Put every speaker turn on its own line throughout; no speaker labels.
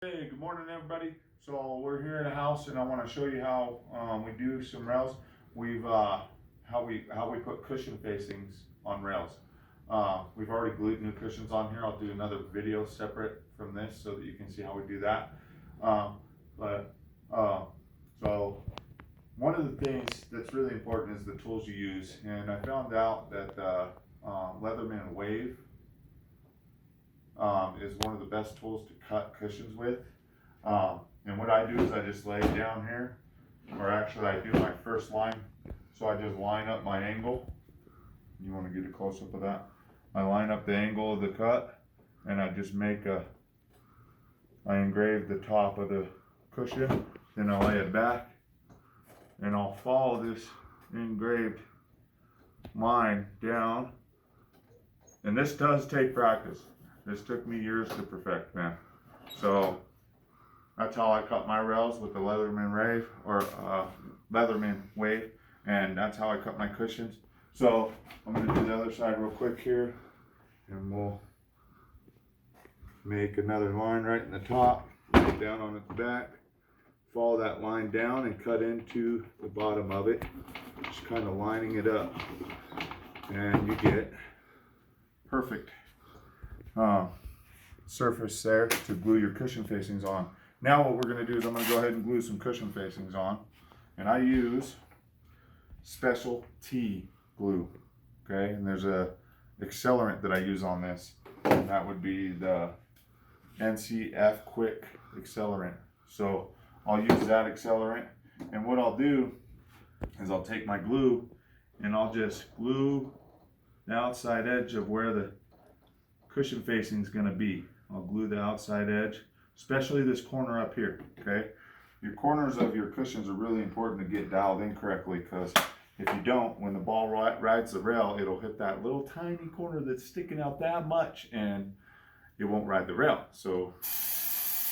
Hey, good morning everybody. So we're here in a house and I want to show you how we do some rails. We've how we put cushion facings on rails. We've already glued new cushions on here. I'll do another video separate from this so that you can see how we do that. So one of the things that's really important is the tools you use, and I found out that Leatherman Wave is one of the best tools to cut cushions with. And what I do is I just lay it down here, or actually I do my first line. So I just line up my angle. You want to get a close up of that? I line up the angle of the cut, and I just I engrave the top of the cushion, then I lay it back, and I'll follow this engraved line down. And this does take practice. This took me years to perfect, man. So that's how I cut my rails with the Leatherman Wave, and that's how I cut my cushions. So I'm gonna do the other side real quick here, and we'll make another line right in the top, lay it down on its back, follow that line down and cut into the bottom of it, just kind of lining it up, and you get perfect surface there to glue your cushion facings on. Now what we're going to do is I'm going to go ahead and glue some cushion facings on, and I use special T glue, okay? And there's a accelerant that I use on this, and that would be the NCF Quick accelerant. So I'll use that accelerant, and what I'll do is I'll take my glue and I'll just glue the outside edge of where the cushion facing is going to be. I'll glue the outside edge, especially this corner up here, okay? Your corners of your cushions are really important to get dialed in correctly, because if you don't, when the ball rides the rail, it'll hit that little tiny corner that's sticking out that much and it won't ride the rail. So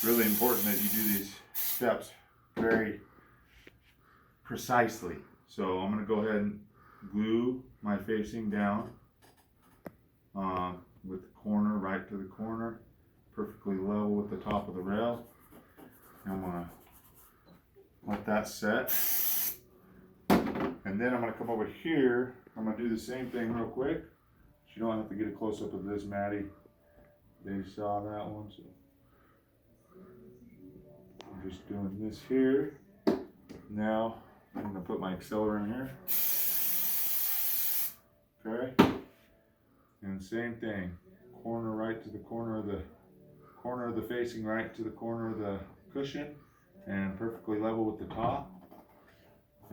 really important that you do these steps very precisely. So I'm going to go ahead and glue my facing down with the corner right to the corner, perfectly level with the top of the rail. I'm going to let that set, and then I'm going to come over here. I'm going to do the same thing real quick. You don't have to get a close up of this, Maddie. They saw that one, so I'm just doing this here. Now I'm going to put my accelerant in here. Okay. And same thing, corner right to the corner of the facing right to the corner of the cushion, and perfectly level with the top.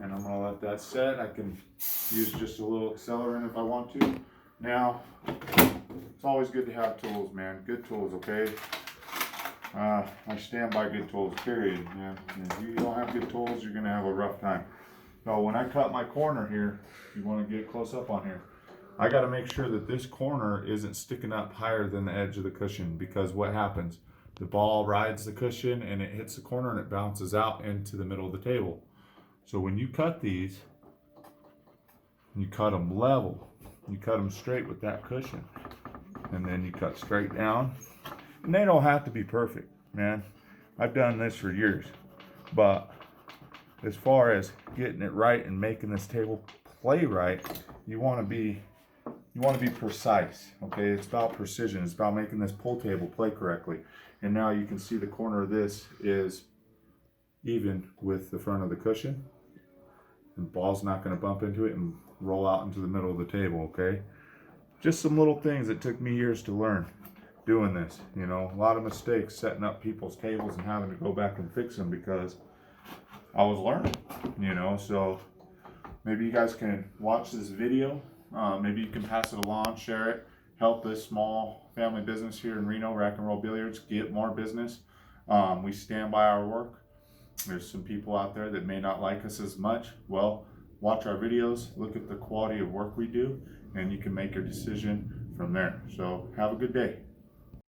And I'm gonna let that set. I can use just a little accelerant if I want to. Now, it's always good to have tools, man. Good tools, okay? I stand by good tools, period, man. If you don't have good tools, you're gonna have a rough time. So when I cut my corner here, you wanna get close up on here. I got to make sure that this corner isn't sticking up higher than the edge of the cushion, because what happens? The ball rides the cushion and it hits the corner and it bounces out into the middle of the table. So when you cut these, you cut them level, you cut them straight with that cushion, and then you cut straight down. And they don't have to be perfect, man. I've done this for years, but as far as getting it right and making this table play right, you want to be precise, okay? It's about precision. It's about making this pool table play correctly. And now you can see the corner of this is even with the front of the cushion. The ball's not going to bump into it and roll out into the middle of the table, okay? Just some little things that took me years to learn doing this. You know, a lot of mistakes setting up people's tables and having to go back and fix them because I was learning, you know. So maybe you guys can watch this video. Maybe you can pass it along, share it, help this small family business here in Reno, N Roll Billiards, get more business. We stand by our work. There's some people out there that may not like us as much. Well, watch our videos, look at the quality of work we do, and you can make your decision from there. So have a good day.